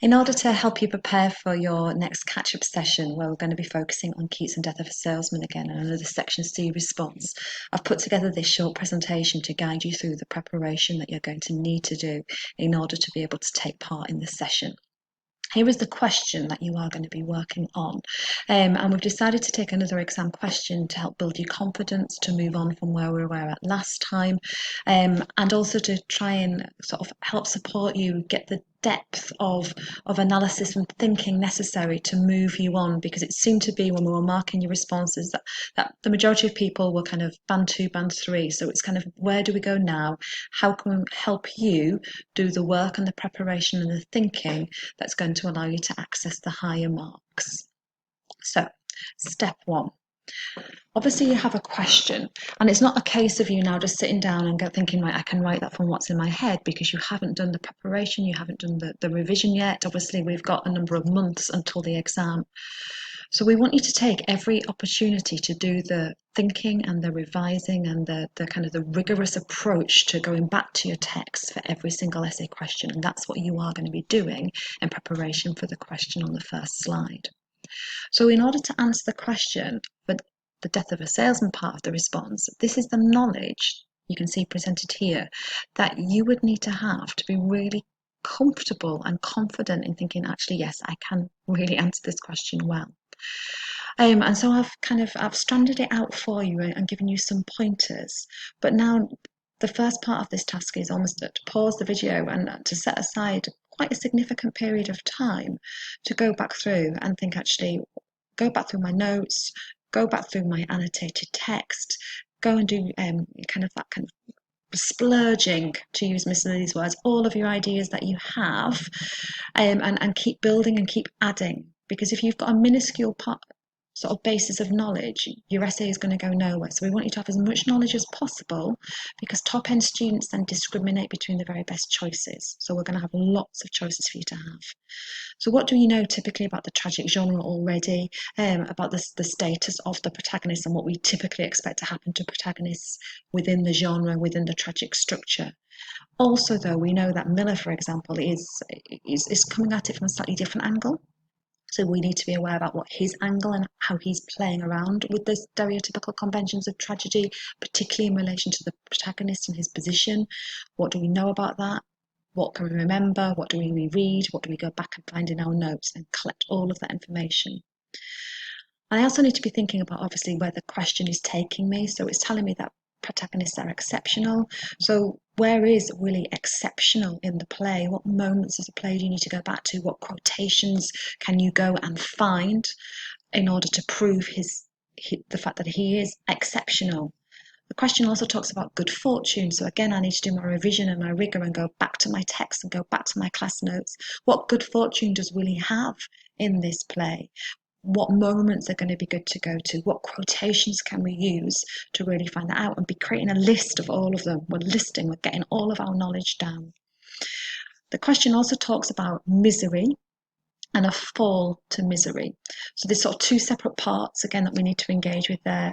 In order to help you prepare for your next catch-up session, where we're going to be focusing on Keats and Death of a Salesman again and another Section C response, I've put together this short presentation to guide you through the preparation that you're going to need to do in order to be able to take part in this session. Here is the question that you are going to be working on. And we've decided to take another exam question to help build your confidence, to move on from where we were at last time, and also to try and sort of help support you get the depth of analysis and thinking necessary to move you on, because it seemed to be when we were marking your responses that the majority of people were kind of band 2, band 3. So it's kind of, where do we go now? How can we help you do the work and the preparation and the thinking that's going to allow you to access the higher marks? So, step 1. Obviously, you have a question, and it's not a case of you now just sitting down and thinking, right, I can write that from what's in my head, because you haven't done the preparation, you haven't done the revision yet. Obviously, we've got a number of months until the exam. So we want you to take every opportunity to do the thinking and the revising and the kind of the rigorous approach to going back to your text for every single essay question. And that's what you are going to be doing in preparation for the question on the first slide. So in order to answer the question, but the death of a salesman part of the response, this is the knowledge you can see presented here that you would need to have to be really comfortable and confident in thinking, actually, yes, I can really answer this question well. And so I've stranded it out for you and given you some pointers. But now the first part of this task is almost to pause the video and to set aside quite a significant period of time to go back through and think, actually, go back through my notes, go back through my annotated text, go and do kind of splurging, to use Miss Lily's words, all of your ideas that you have, and keep building and keep adding. Because if you've got a minuscule sort of basis of knowledge, your essay is going to go nowhere. So we want you to have as much knowledge as possible, because top end students then discriminate between the very best choices. So we're going to have lots of choices for you to have. So what do you know typically about the tragic genre already, about the status of the protagonist and what we typically expect to happen to protagonists within the genre, within the tragic structure? Also, though, we know that Miller, for example, is coming at it from a slightly different angle. So we need to be aware about what his angle and how he's playing around with the stereotypical conventions of tragedy, particularly in relation to the protagonist and his position. What do we know about that? What can we remember? What do we reread? What do we go back and find in our notes and collect all of that information? I also need to be thinking about, obviously, where the question is taking me. So it's telling me that protagonists are exceptional. So where is Willie exceptional in the play? What moments of the play do you need to go back to? What quotations can you go and find in order to prove the fact that he is exceptional? The question also talks about good fortune. So again, I need to do my revision and my rigor and go back to my text and go back to my class notes. What good fortune does Willie have in this play? What moments are going to be good to go to? What quotations can we use to really find that out and be creating a list of all of them? We're getting all of our knowledge down. The question also talks about misery and a fall to misery. So there's sort of two separate parts, again, that we need to engage with there.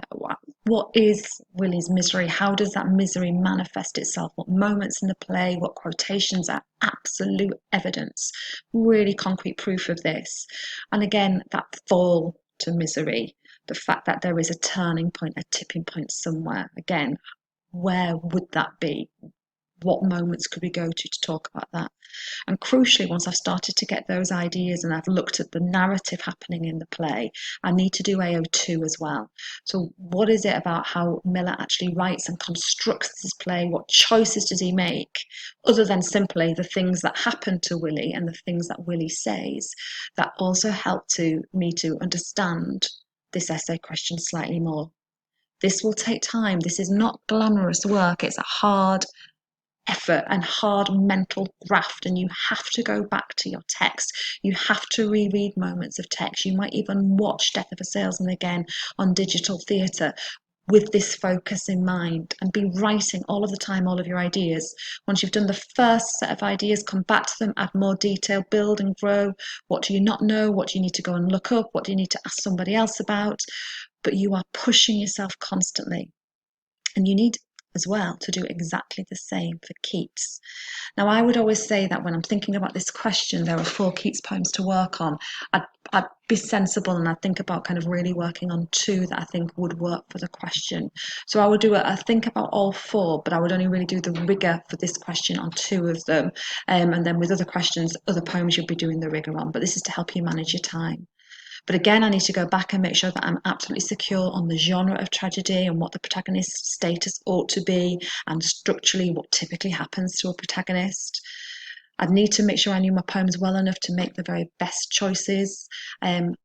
What is Willie's misery? How does that misery manifest itself? What moments in the play, what quotations are absolute evidence, really concrete proof of this? And again, that fall to misery, the fact that there is a turning point, a tipping point somewhere. Again, where would that be? What moments could we go to talk about that? And crucially, once I've started to get those ideas and I've looked at the narrative happening in the play, I need to do AO2 as well. So what is it about how Miller actually writes and constructs this play? What choices does he make, other than simply the things that happen to Willie and the things that Willie says, that also help me to understand this essay question slightly more? This will take time. This is not glamorous work. It's a hard effort and hard mental graft, and you have to go back to your text. You have to reread moments of text. You might even watch Death of a Salesman again on digital theatre with this focus in mind, and be writing all of the time all of your ideas. Once you've done the first set of ideas, come back to them, add more detail, build and grow. What do you not know? What do you need to go and look up? What do you need to ask somebody else about? But you are pushing yourself constantly, and you need as well to do exactly the same for Keats. Now, I would always say that when I'm thinking about this question, there are 4 Keats poems to work on. I'd be sensible and I'd think about kind of really working on 2 that I think would work for the question. So I would I think about all 4, but I would only really do the rigor for this question on 2 of them. And then with other questions, other poems you'll be doing the rigor on. But this is to help you manage your time. But again, I need to go back and make sure that I'm absolutely secure on the genre of tragedy and what the protagonist's status ought to be, and structurally what typically happens to a protagonist. I'd need to make sure I knew my poems well enough to make the very best choices. And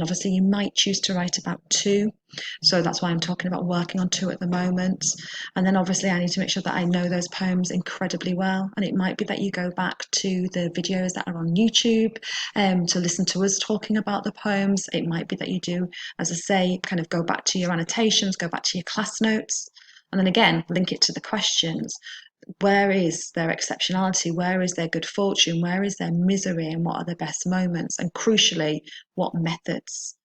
obviously you might choose to write about 2. So that's why I'm talking about working on 2 at the moment. And then obviously I need to make sure that I know those poems incredibly well. And it might be that you go back to the videos that are on YouTube to listen to us talking about the poems. It might be that you do, as I say, kind of go back to your annotations, go back to your class notes, and then again, link it to the questions. Where is their exceptionality? Where is their good fortune? Where is their misery? And what are their best moments? And crucially, what methods?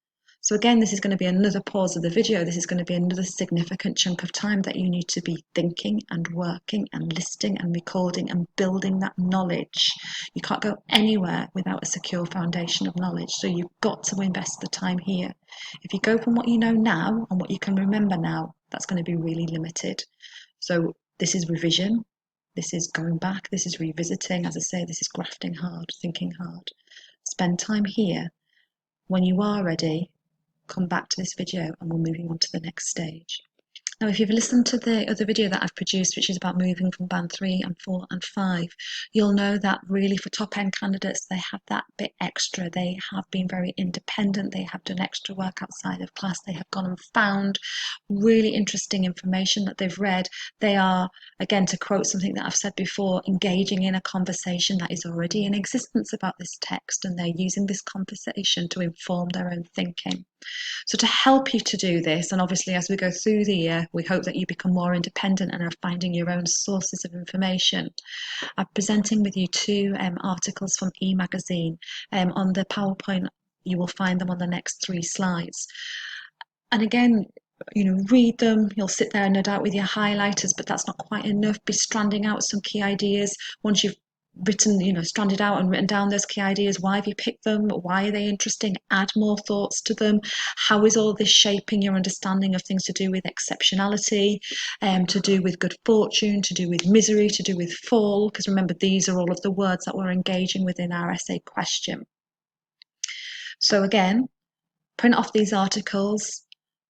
So again, this is going to be another pause of the video. This is going to be another significant chunk of time that you need to be thinking and working and listing and recording and building that knowledge. You can't go anywhere without a secure foundation of knowledge. So you've got to invest the time here. If you go from what you know now and what you can remember now, that's going to be really limited. So this is revision. This is going back, this is revisiting. As I say, this is grafting hard, thinking hard. Spend time here. When you are ready, come back to this video and we're moving on to the next stage. Now, if you've listened to the other video that I've produced, which is about moving from band 3 and 4 and 5, you'll know that really for top end candidates, they have that bit extra. They have been very independent. They have done extra work outside of class. They have gone and found really interesting information that they've read. They are, again, to quote something that I've said before, engaging in a conversation that is already in existence about this text, and they're using this conversation to inform their own thinking. So to help you to do this, and obviously as we go through the year, we hope that you become more independent and are finding your own sources of information. I'm presenting with you 2 articles from e-magazine. On the PowerPoint, you will find them on the next 3 slides. And again, read them. You'll sit there no doubt with your highlighters, but that's not quite enough. Be stranding out some key ideas. Once you've written, stranded out and written down those key ideas, why have you picked them? Why are they interesting? Add more thoughts to them. How is all this shaping your understanding of things to do with exceptionality, to do with good fortune, to do with misery, to do with fall? Because remember, these are all of the words that we're engaging with in our essay question. So again, print off these articles,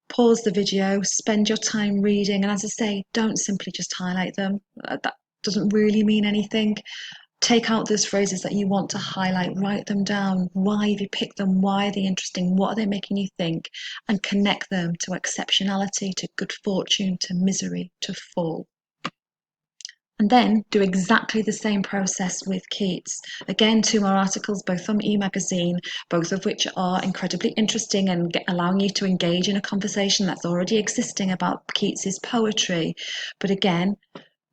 pause the video, spend your time reading, and as I say, don't simply just highlight them. That doesn't really mean anything. Take out those phrases that you want to highlight, write them down. Why have you picked them? Why are they interesting? What are they making you think? And connect them to exceptionality, to good fortune, to misery, to fall. And then do exactly the same process with Keats. Again, 2 more articles, both from e-magazine, both of which are incredibly interesting and allowing you to engage in a conversation that's already existing about Keats's poetry. But again,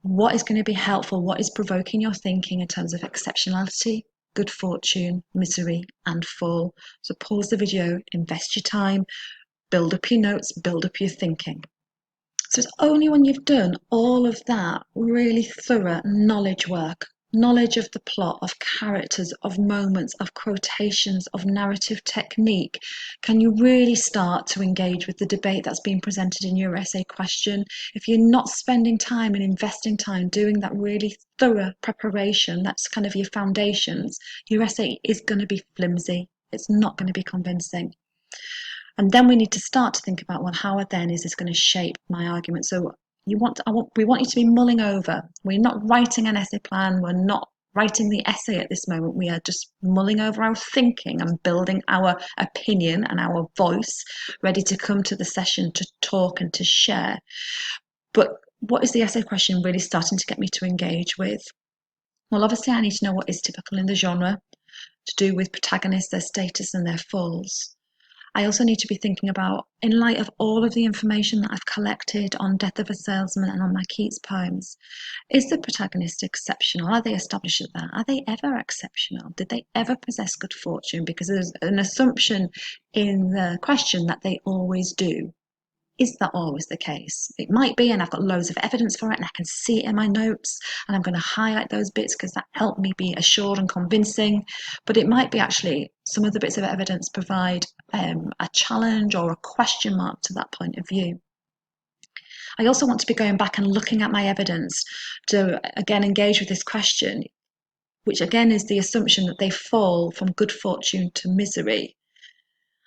what is going to be helpful? What is provoking your thinking in terms of exceptionality, good fortune, misery, and fall? So pause the video, invest your time, build up your notes, build up your thinking. So it's only when you've done all of that really thorough knowledge work, knowledge of the plot, of characters, of moments, of quotations, of narrative technique, can you really start to engage with the debate that's being presented in your essay question. If you're not spending time and investing time doing that really thorough preparation, that's kind of your foundations, your essay is going to be flimsy. It's not going to be convincing. And then we need to start to think about, well, how then is this going to shape my argument? So we want you to be mulling over. We're not writing an essay plan. We're not writing the essay at this moment. We are just mulling over our thinking and building our opinion and our voice, ready to come to the session to talk and to share. But what is the essay question really starting to get me to engage with? Well, obviously I need to know what is typical in the genre to do with protagonists, their status and their falls. I also need to be thinking about, in light of all of the information that I've collected on Death of a Salesman and on my Keats poems, is the protagonist exceptional? Are they established at that? Are they ever exceptional? Did they ever possess good fortune? Because there's an assumption in the question that they always do. is that always the case? It might be, and I've got loads of evidence for it, and I can see it in my notes, and I'm going to highlight those bits because that helped me be assured and convincing. But it might be actually some of the bits of evidence provide a challenge or a question mark to that point of view. I also want to be going back and looking at my evidence to again engage with this question, which again is the assumption that they fall from good fortune to misery.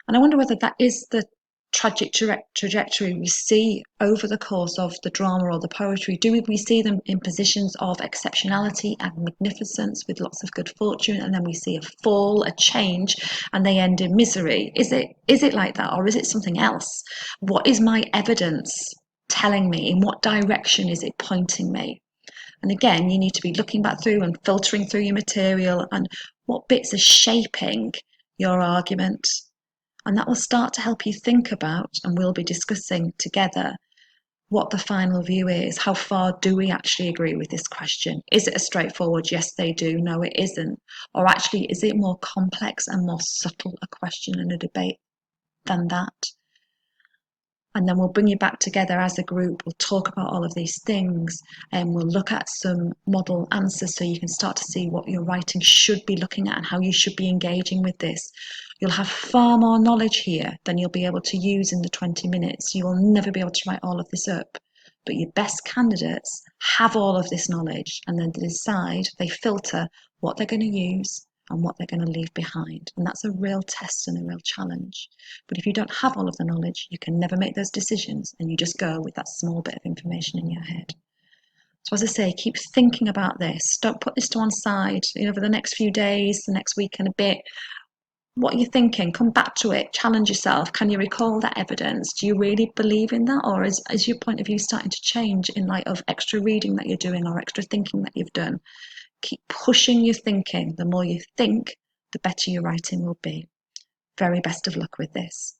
And I wonder whether that is the tragic trajectory we see over the course of the drama or the poetry. Do we see them in positions of exceptionality and magnificence with lots of good fortune, and then we see a fall, a change, and they end in misery? Is it like that, or is it something else? What is my evidence telling me? In what direction is it pointing me? And again, you need to be looking back through and filtering through your material and what bits are shaping your argument. And that will start to help you think about, and we'll be discussing together, what the final view is. How far do we actually agree with this question? Is it a straightforward, yes, they do, no, it isn't? Or actually, is it more complex and more subtle a question and a debate than that? And then we'll bring you back together as a group. We'll talk about all of these things, and we'll look at some model answers so you can start to see what your writing should be looking at and how you should be engaging with this. You'll have far more knowledge here than you'll be able to use in the 20 minutes. You will never be able to write all of this up. But your best candidates have all of this knowledge, and then they decide, they filter what they're going to use and what they're going to leave behind. And that's a real test and a real challenge. But if you don't have all of the knowledge, you can never make those decisions, and you just go with that small bit of information in your head. So as I say, keep thinking about this. Don't put this to one side. Over the next few days, the next week and a bit, what are you thinking? Come back to it. Challenge yourself. Can you recall that evidence? Do you really believe in that? Or is your point of view starting to change in light of extra reading that you're doing or extra thinking that you've done? Keep pushing your thinking. The more you think, the better your writing will be. Very best of luck with this.